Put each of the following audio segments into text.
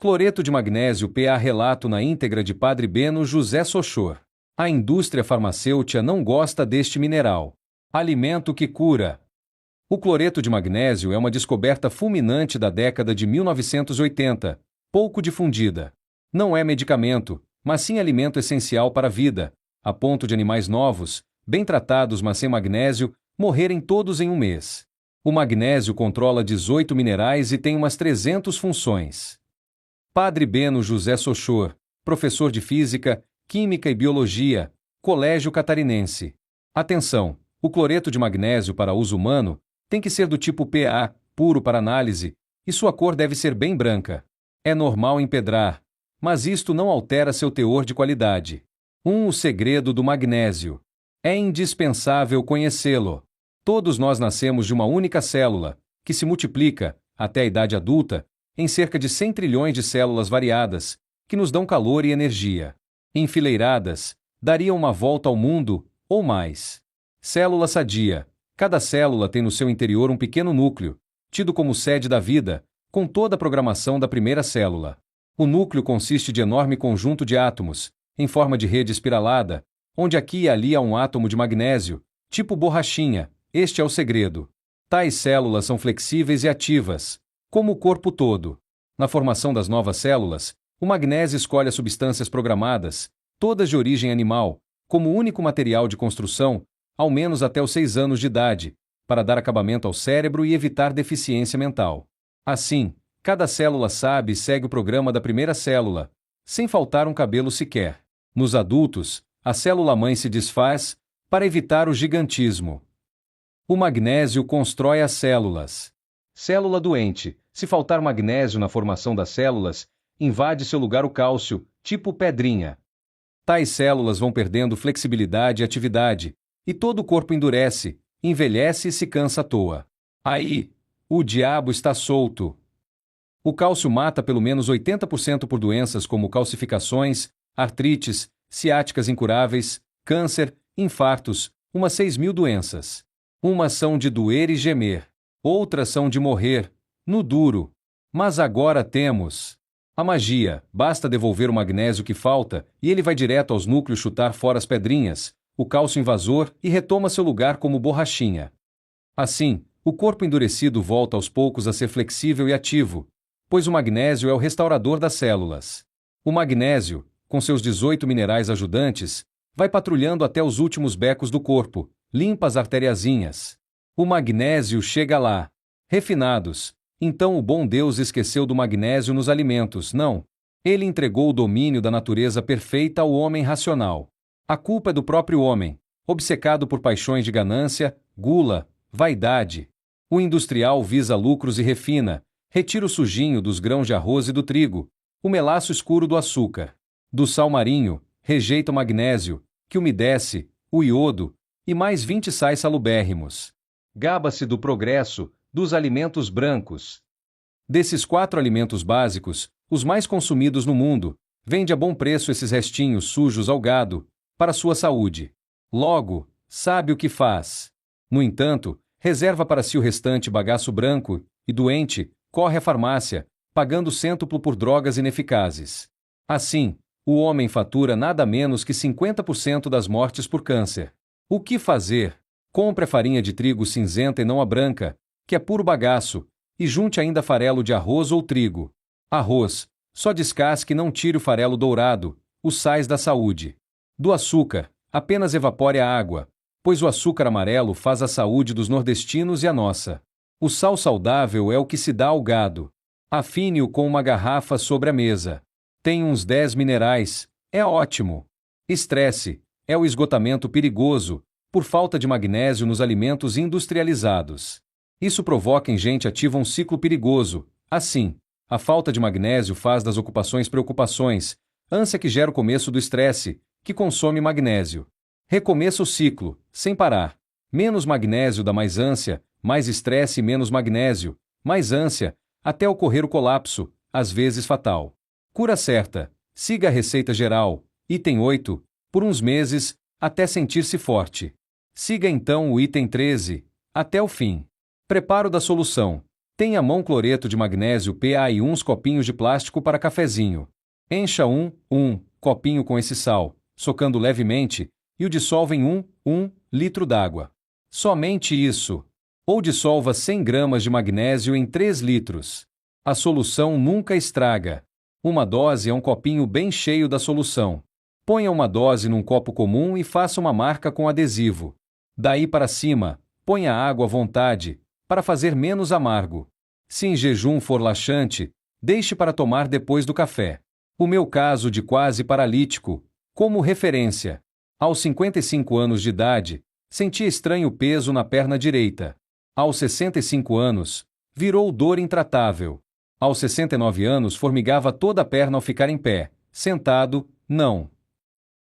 Cloreto de magnésio PA. Relato na íntegra de Padre Beno José Sochor. A indústria farmacêutica não gosta deste mineral. Alimento que cura. O cloreto de magnésio é uma descoberta fulminante da década de 1980, pouco difundida. Não é medicamento, mas sim alimento essencial para a vida, a ponto de animais novos, bem tratados mas sem magnésio, morrerem todos em um mês. O magnésio controla 18 minerais e tem umas 300 funções. Padre Beno José Sochor, professor de Física, Química e Biologia, Colégio Catarinense. Atenção! O cloreto de magnésio para uso humano tem que ser do tipo PA, puro para análise, e sua cor deve ser bem branca. É normal empedrar, mas isto não altera seu teor de qualidade. O segredo do magnésio. É indispensável conhecê-lo. Todos nós nascemos de uma única célula, que se multiplica, até a idade adulta, em cerca de 100 trilhões de células variadas, que nos dão calor e energia. Enfileiradas, dariam uma volta ao mundo, ou mais. Célula sadia. Cada célula tem no seu interior um pequeno núcleo, tido como sede da vida, com toda a programação da primeira célula. O núcleo consiste de enorme conjunto de átomos, em forma de rede espiralada, onde aqui e ali há um átomo de magnésio, tipo borrachinha. Este é o segredo. Tais células são flexíveis e ativas, como o corpo todo. Na formação das novas células, o magnésio escolhe as substâncias programadas, todas de origem animal, como único material de construção, ao menos até os 6 anos de idade, para dar acabamento ao cérebro e evitar deficiência mental. Assim, cada célula sabe e segue o programa da primeira célula, sem faltar um cabelo sequer. Nos adultos, a célula-mãe se desfaz, para evitar o gigantismo. O magnésio constrói as células. Célula doente. Se faltar magnésio na formação das células, invade seu lugar o cálcio, tipo pedrinha. Tais células vão perdendo flexibilidade e atividade, e todo o corpo endurece, envelhece e se cansa à toa. Aí, o diabo está solto. O cálcio mata pelo menos 80% por doenças como calcificações, artrites, ciáticas incuráveis, câncer, infartos, umas 6.000 doenças. Umas são de doer e gemer, outras são de morrer, no duro. Mas agora temos a magia. Basta devolver o magnésio que falta, e ele vai direto aos núcleos chutar fora as pedrinhas, o cálcio invasor, e retoma seu lugar como borrachinha. Assim, o corpo endurecido volta aos poucos a ser flexível e ativo, pois o magnésio é o restaurador das células. O magnésio, com seus 18 minerais ajudantes, vai patrulhando até os últimos becos do corpo, limpa as arteriazinhas. O magnésio chega lá. Refinados. Então o bom Deus esqueceu do magnésio nos alimentos, não. Ele entregou o domínio da natureza perfeita ao homem racional. A culpa é do próprio homem, obcecado por paixões de ganância, gula, vaidade. O industrial visa lucros e refina, retira o sujinho dos grãos de arroz e do trigo, o melaço escuro do açúcar. Do sal marinho, rejeita o magnésio, que umedece, o iodo, e mais 20 sais salubérrimos. Gaba-se do progresso, dos alimentos brancos. Desses 4 alimentos básicos, os mais consumidos no mundo, vende a bom preço esses restinhos sujos ao gado, para sua saúde. Logo, sabe o que faz. No entanto, reserva para si o restante bagaço branco, e doente, corre à farmácia, pagando cêntuplo por drogas ineficazes. Assim, o homem fatura nada menos que 50% das mortes por câncer. O que fazer? Compre a farinha de trigo cinzenta e não a branca, que é puro bagaço, e junte ainda farelo de arroz ou trigo. Arroz, só descasque e não tire o farelo dourado, os sais da saúde. Do açúcar, apenas evapore a água, pois o açúcar amarelo faz a saúde dos nordestinos e a nossa. O sal saudável é o que se dá ao gado. Afine-o com uma garrafa sobre a mesa. Tem uns 10 minerais, é ótimo. Estresse, é o esgotamento perigoso, por falta de magnésio nos alimentos industrializados. Isso provoca em gente ativa um ciclo perigoso. Assim, a falta de magnésio faz das ocupações preocupações, ânsia que gera o começo do estresse, que consome magnésio. Recomeça o ciclo, sem parar. Menos magnésio dá mais ânsia, mais estresse e menos magnésio, mais ânsia, até ocorrer o colapso, às vezes fatal. Cura certa. Siga a receita geral, item 8, por uns meses, até sentir-se forte. Siga então o item 13, até o fim. Preparo da solução. Tenha à mão cloreto de magnésio PA e uns copinhos de plástico para cafezinho. Encha um copinho com esse sal, socando levemente, e o dissolva em 1 litro d'água. Somente isso. Ou dissolva 100 gramas de magnésio em 3 litros. A solução nunca estraga. Uma dose é um copinho bem cheio da solução. Ponha uma dose num copo comum e faça uma marca com adesivo. Daí para cima, ponha água à vontade, para fazer menos amargo. Se em jejum for laxante, deixe para tomar depois do café. O meu caso de quase paralítico, como referência. Aos 55 anos de idade, sentia estranho peso na perna direita. Aos 65 anos, virou dor intratável. Aos 69 anos, formigava toda a perna ao ficar em pé. Sentado, não.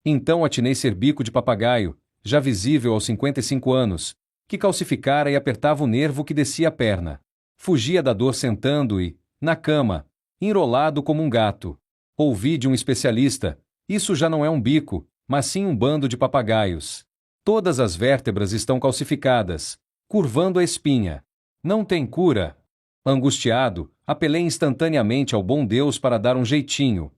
Então atinei ser bico de papagaio, já visível aos 55 anos, que calcificara e apertava o nervo que descia a perna. Fugia da dor sentando e, na cama, enrolado como um gato. Ouvi de um especialista, isso já não é um bico, mas sim um bando de papagaios. Todas as vértebras estão calcificadas, curvando a espinha. Não tem cura. Angustiado, apelei instantaneamente ao bom Deus para dar um jeitinho.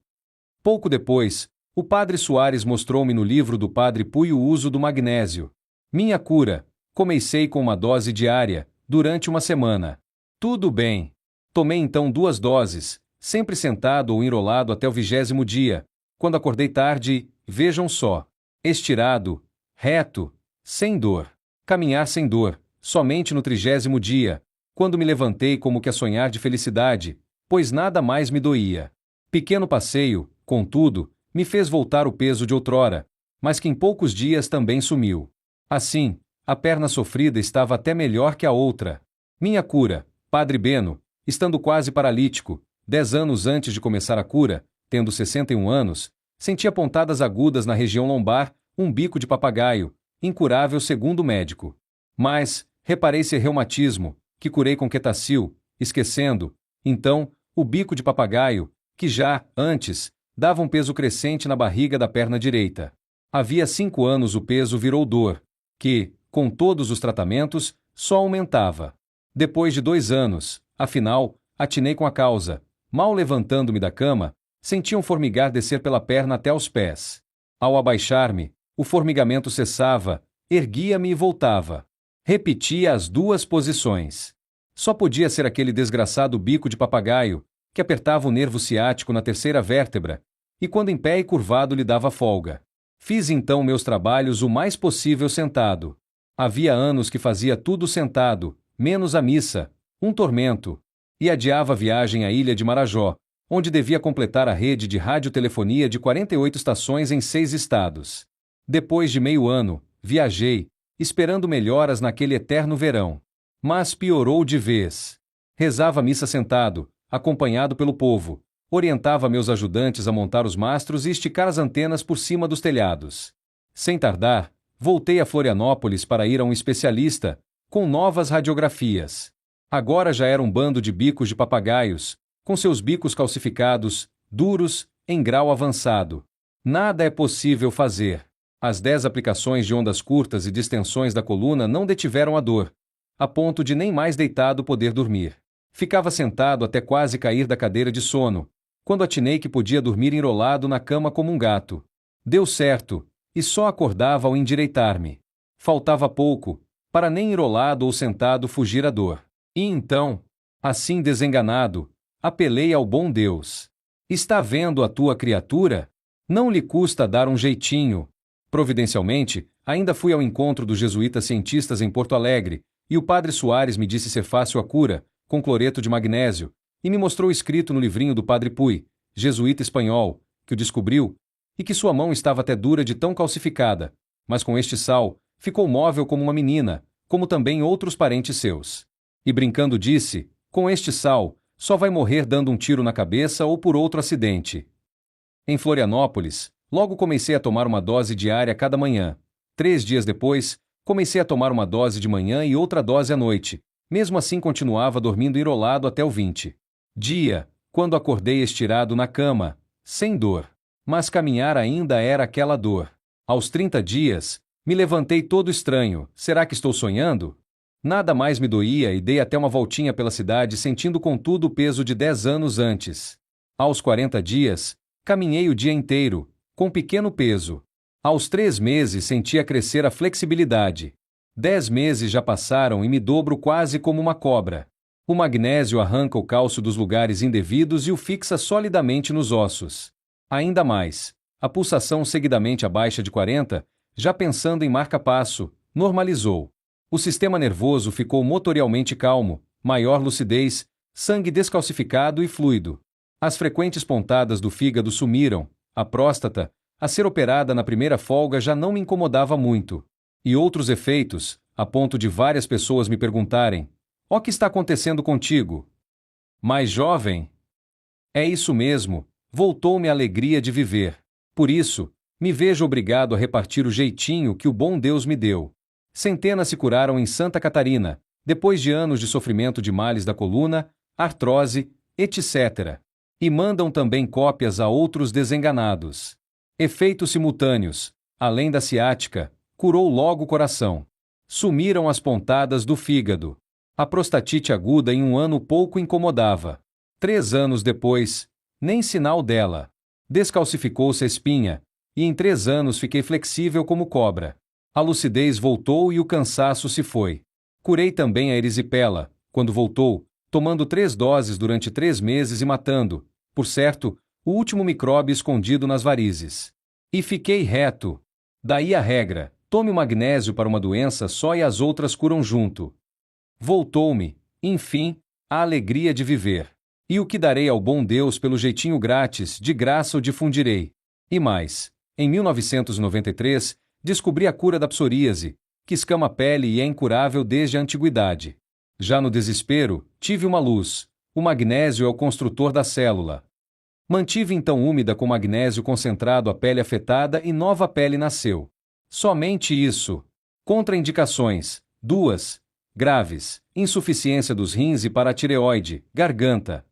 Pouco depois, o padre Soares mostrou-me no livro do padre Puy o uso do magnésio. Minha cura. Comecei com uma dose diária, durante uma semana. Tudo bem. Tomei então 2 doses, sempre sentado ou enrolado até o 20º dia. Quando acordei tarde, vejam só. Estirado, reto, sem dor. Caminhar sem dor, somente no 30º dia, quando me levantei como que a sonhar de felicidade, pois nada mais me doía. Pequeno passeio, contudo, me fez voltar o peso de outrora, mas que em poucos dias também sumiu. Assim, a perna sofrida estava até melhor que a outra. Minha cura, Padre Beno, estando quase paralítico, 10 anos antes de começar a cura, tendo 61 anos, sentia pontadas agudas na região lombar, um bico de papagaio, incurável segundo o médico. Mas, reparei ser reumatismo, que curei com quetacil, esquecendo, então, o bico de papagaio, que já, antes, dava um peso crescente na barriga da perna direita. Havia 5 anos o peso virou dor, que, com todos os tratamentos, só aumentava. Depois de 2 anos, afinal, atinei com a causa. Mal levantando-me da cama, sentia um formigar descer pela perna até aos pés. Ao abaixar-me, o formigamento cessava, erguia-me e voltava. Repetia as 2 posições. Só podia ser aquele desgraçado bico de papagaio, que apertava o nervo ciático na 3ª vértebra, e quando em pé e curvado lhe dava folga. Fiz então meus trabalhos o mais possível sentado. Havia anos que fazia tudo sentado, menos a missa, um tormento, e adiava a viagem à ilha de Marajó, onde devia completar a rede de radiotelefonia de 48 estações em 6 estados. Depois de meio ano, viajei, esperando melhoras naquele eterno verão. Mas piorou de vez. Rezava a missa sentado, acompanhado pelo povo. Orientava meus ajudantes a montar os mastros e esticar as antenas por cima dos telhados. Sem tardar, voltei a Florianópolis para ir a um especialista, com novas radiografias. Agora já era um bando de bicos de papagaios, com seus bicos calcificados, duros, em grau avançado. Nada é possível fazer. As 10 aplicações de ondas curtas e distensões da coluna não detiveram a dor, a ponto de nem mais deitado poder dormir. Ficava sentado até quase cair da cadeira de sono, quando atinei que podia dormir enrolado na cama como um gato. Deu certo, e só acordava ao endireitar-me. Faltava pouco, para nem enrolado ou sentado fugir a dor. E então, assim desenganado, apelei ao bom Deus. Está vendo a tua criatura? Não lhe custa dar um jeitinho. Providencialmente, ainda fui ao encontro dos jesuítas cientistas em Porto Alegre, e o padre Soares me disse ser fácil a cura, com cloreto de magnésio, e me mostrou escrito no livrinho do padre Puy, jesuíta espanhol, que o descobriu, e que sua mão estava até dura de tão calcificada, mas com este sal, ficou móvel como uma menina, como também outros parentes seus. E brincando disse, com este sal, só vai morrer dando um tiro na cabeça ou por outro acidente. Em Florianópolis, logo comecei a tomar uma dose diária cada manhã. 3 dias depois, comecei a tomar uma dose de manhã e outra dose à noite. Mesmo assim continuava dormindo enrolado até o 20 dia, quando acordei estirado na cama, sem dor. Mas caminhar ainda era aquela dor. Aos 30 dias, me levantei todo estranho. Será que estou sonhando? Nada mais me doía e dei até uma voltinha pela cidade sentindo contudo o peso de 10 anos antes. Aos 40 dias, caminhei o dia inteiro, com pequeno peso. Aos 3 meses sentia crescer a flexibilidade. 10 meses já passaram e me dobro quase como uma cobra. O magnésio arranca o cálcio dos lugares indevidos e o fixa solidamente nos ossos. Ainda mais, a pulsação seguidamente abaixo de 40, já pensando em marca-passo, normalizou. O sistema nervoso ficou motorialmente calmo, maior lucidez, sangue descalcificado e fluido. As frequentes pontadas do fígado sumiram, a próstata, a ser operada na primeira folga já não me incomodava muito. E outros efeitos, a ponto de várias pessoas me perguntarem: "O que está acontecendo contigo? Mais jovem?" É isso mesmo, voltou-me a alegria de viver. Por isso, me vejo obrigado a repartir o jeitinho que o bom Deus me deu. Centenas se curaram em Santa Catarina, depois de anos de sofrimento de males da coluna, artrose, etc. E mandam também cópias a outros desenganados. Efeitos simultâneos, além da ciática, curou logo o coração. Sumiram as pontadas do fígado. A prostatite aguda em um ano pouco incomodava. 3 anos depois, nem sinal dela. Descalcificou-se a espinha, e em 3 anos fiquei flexível como cobra. A lucidez voltou e o cansaço se foi. Curei também a erisipela, quando voltou, tomando 3 doses durante 3 meses e matando, por certo, o último micróbio escondido nas varizes. E fiquei reto. Daí a regra: tome o magnésio para uma doença só e as outras curam junto. Voltou-me, enfim, a alegria de viver. E o que darei ao bom Deus pelo jeitinho grátis, de graça o difundirei. E mais, em 1993, descobri a cura da psoríase, que escama a pele e é incurável desde a antiguidade. Já no desespero, tive uma luz: o magnésio é o construtor da célula. Mantive então úmida com magnésio concentrado a pele afetada e nova pele nasceu. Somente isso. Contraindicações: 2. Graves: insuficiência dos rins e paratireoide, garganta.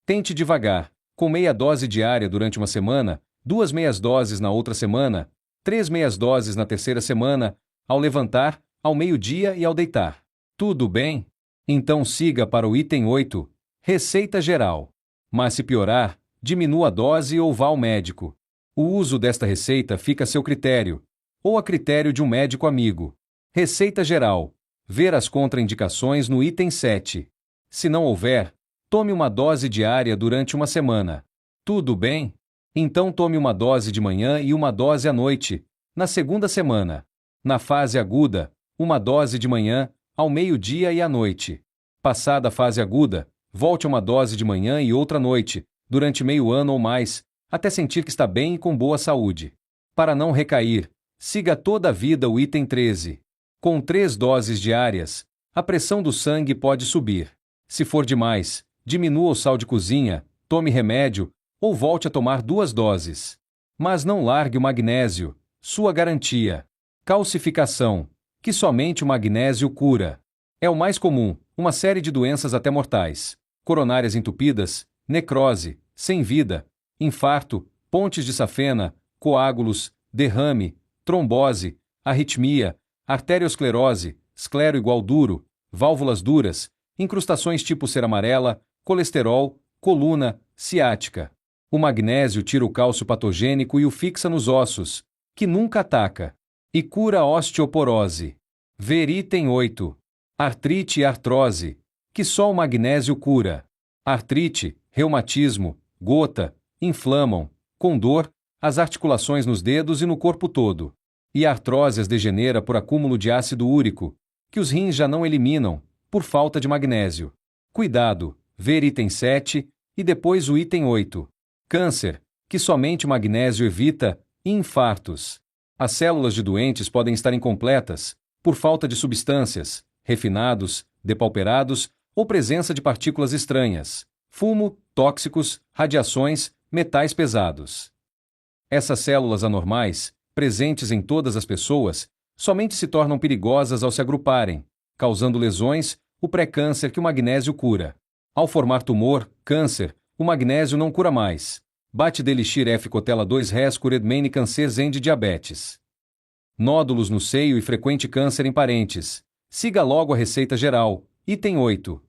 Tente devagar, com meia dose diária durante uma semana, 2 meias doses na outra semana, 3 meias doses na terceira semana, ao levantar, ao meio-dia e ao deitar. Tudo bem? Então siga para o item 8, receita geral. Mas se piorar, diminua a dose ou vá ao médico. O uso desta receita fica a seu critério, ou a critério de um médico amigo. Receita geral. Ver as contraindicações no item 7. Se não houver, tome uma dose diária durante uma semana. Tudo bem? Então tome uma dose de manhã e uma dose à noite, na segunda semana. Na fase aguda, uma dose de manhã, ao meio-dia e à noite. Passada a fase aguda, volte a uma dose de manhã e outra à noite, durante meio ano ou mais, até sentir que está bem e com boa saúde. Para não recair, siga toda a vida o item 13. Com 3 doses diárias, a pressão do sangue pode subir. Se for demais, diminua o sal de cozinha, tome remédio, ou volte a tomar 2 doses. Mas não largue o magnésio, sua garantia. Calcificação, que somente o magnésio cura. É o mais comum, uma série de doenças até mortais: coronárias entupidas, necrose, sem vida, infarto, pontes de safena, coágulos, derrame, trombose, arritmia, arteriosclerose, esclero igual duro, válvulas duras, incrustações tipo cera amarela, colesterol, coluna, ciática. O magnésio tira o cálcio patogênico e o fixa nos ossos, que nunca ataca, e cura a osteoporose. Ver item 8. Artrite e artrose, que só o magnésio cura. Artrite, reumatismo, gota, inflamam, com dor, as articulações nos dedos e no corpo todo. E a artrose as degenera por acúmulo de ácido úrico, que os rins já não eliminam, por falta de magnésio. Cuidado, ver item 7, e depois o item 8. Câncer, que somente o magnésio evita, e infartos. As células de doentes podem estar incompletas, por falta de substâncias, refinados, depauperados, ou presença de partículas estranhas, fumo, tóxicos, radiações, metais pesados. Essas células anormais, presentes em todas as pessoas, somente se tornam perigosas ao se agruparem, causando lesões, o pré-câncer que o magnésio cura. Ao formar tumor, câncer, o magnésio não cura mais. Bate delixir F cotela 2 res cured main câncer zen de diabetes. Nódulos no seio e frequente câncer em parentes. Siga logo a receita geral. Item 8.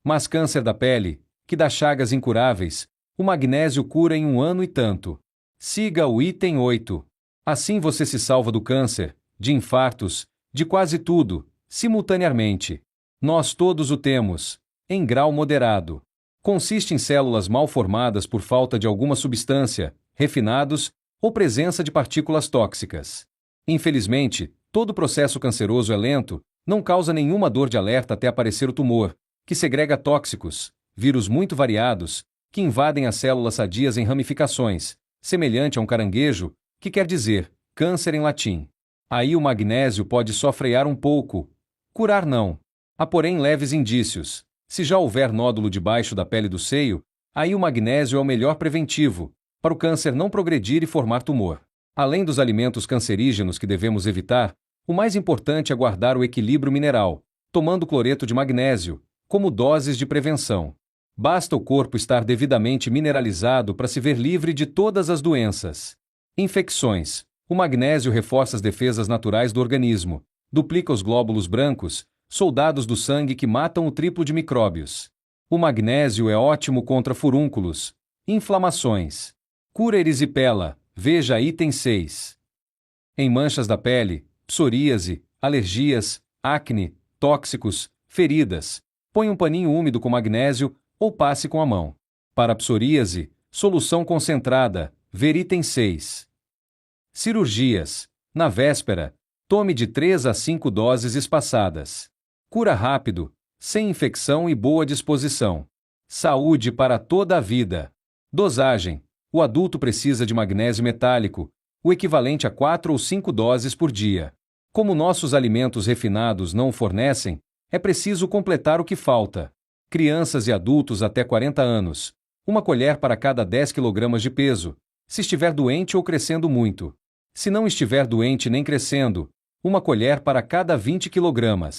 Mas câncer da pele, que dá chagas incuráveis, o magnésio cura em 1 ano e tanto. Siga o item 8. Assim você se salva do câncer, de infartos, de quase tudo, simultaneamente. Nós todos o temos, em grau moderado. Consiste em células mal formadas por falta de alguma substância, refinados, ou presença de partículas tóxicas. Infelizmente, todo processo canceroso é lento, não causa nenhuma dor de alerta até aparecer o tumor, que segrega tóxicos, vírus muito variados, que invadem as células sadias em ramificações, semelhante a um caranguejo, que quer dizer câncer em latim. Aí o magnésio pode só frear um pouco. Curar não. Há porém leves indícios. Se já houver nódulo debaixo da pele do seio, aí o magnésio é o melhor preventivo, para o câncer não progredir e formar tumor. Além dos alimentos cancerígenos que devemos evitar, o mais importante é guardar o equilíbrio mineral, tomando cloreto de magnésio, como doses de prevenção. Basta o corpo estar devidamente mineralizado para se ver livre de todas as doenças. Infecções. O magnésio reforça as defesas naturais do organismo, duplica os glóbulos brancos, soldados do sangue que matam o triplo de micróbios. O magnésio é ótimo contra furúnculos, inflamações. Cura erisipela, veja item 6. Em manchas da pele, psoríase, alergias, acne, tóxicos, feridas, põe um paninho úmido com magnésio ou passe com a mão. Para a psoríase, solução concentrada, ver item 6. Cirurgias. Na véspera, tome de 3 a 5 doses espaçadas. Cura rápido, sem infecção e boa disposição. Saúde para toda a vida. Dosagem. O adulto precisa de magnésio metálico, o equivalente a 4 ou 5 doses por dia. Como nossos alimentos refinados não o fornecem, é preciso completar o que falta. Crianças e adultos até 40 anos. 1 colher para cada 10 kg de peso, se estiver doente ou crescendo muito. Se não estiver doente nem crescendo, 1 colher para cada 20 kg.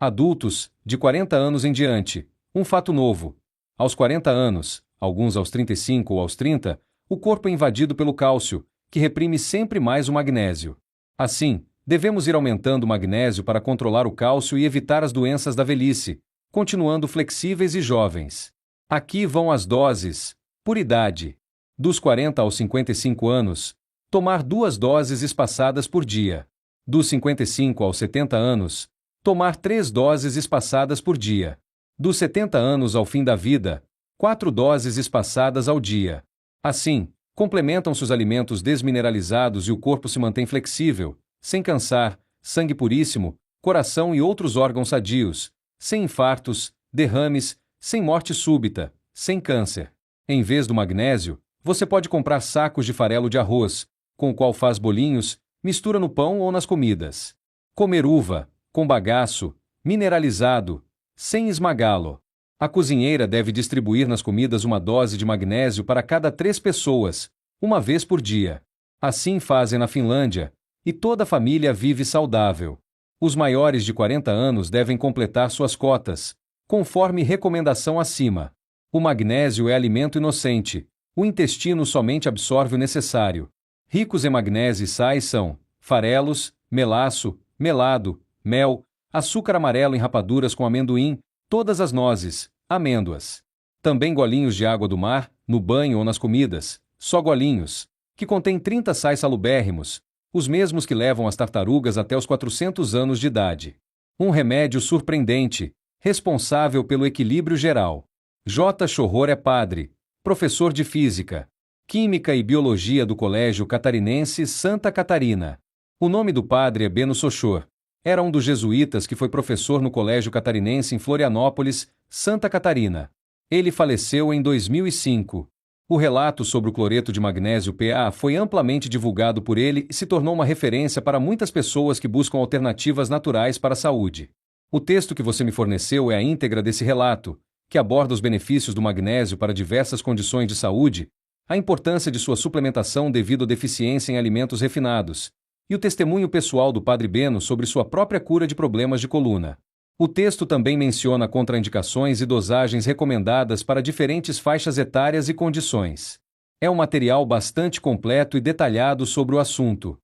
Adultos, de 40 anos em diante. Um fato novo. Aos 40 anos, alguns aos 35 ou aos 30, o corpo é invadido pelo cálcio, que reprime sempre mais o magnésio. Assim, devemos ir aumentando o magnésio para controlar o cálcio e evitar as doenças da velhice, continuando flexíveis e jovens. Aqui vão as doses, por idade. Dos 40 aos 55 anos, tomar 2 doses espaçadas por dia. Dos 55 aos 70 anos, tomar 3 doses espaçadas por dia. Dos 70 anos ao fim da vida, 4 doses espaçadas ao dia. Assim, complementam-se os alimentos desmineralizados e o corpo se mantém flexível, sem cansar, sangue puríssimo, coração e outros órgãos sadios, sem infartos, derrames, sem morte súbita, sem câncer. Em vez do magnésio, você pode comprar sacos de farelo de arroz, com o qual faz bolinhos, mistura no pão ou nas comidas. Comer uva, com bagaço, mineralizado, sem esmagá-lo. A cozinheira deve distribuir nas comidas uma dose de magnésio para cada 3 pessoas, 1 vez por dia. Assim fazem na Finlândia, e toda a família vive saudável. Os maiores de 40 anos devem completar suas cotas, conforme recomendação acima. O magnésio é alimento inocente, o intestino somente absorve o necessário. Ricos em magnésio e sais são farelos, melaço, melado, mel, açúcar amarelo em rapaduras com amendoim, todas as nozes, amêndoas. Também golinhos de água do mar, no banho ou nas comidas, só golinhos, que contém 30 sais salubérrimos, os mesmos que levam as tartarugas até os 400 anos de idade. Um remédio surpreendente, responsável pelo equilíbrio geral. J. Chorror é padre, professor de Física, Química e Biologia do Colégio Catarinense Santa Catarina. O nome do padre é Beno Sochor. Era um dos jesuítas que foi professor no Colégio Catarinense em Florianópolis, Santa Catarina. Ele faleceu em 2005. O relato sobre o cloreto de magnésio PA foi amplamente divulgado por ele e se tornou uma referência para muitas pessoas que buscam alternativas naturais para a saúde. O texto que você me forneceu é a íntegra desse relato, que aborda os benefícios do magnésio para diversas condições de saúde, a importância de sua suplementação devido à deficiência em alimentos refinados, e o testemunho pessoal do Padre Beno sobre sua própria cura de problemas de coluna. O texto também menciona contraindicações e dosagens recomendadas para diferentes faixas etárias e condições. É um material bastante completo e detalhado sobre o assunto.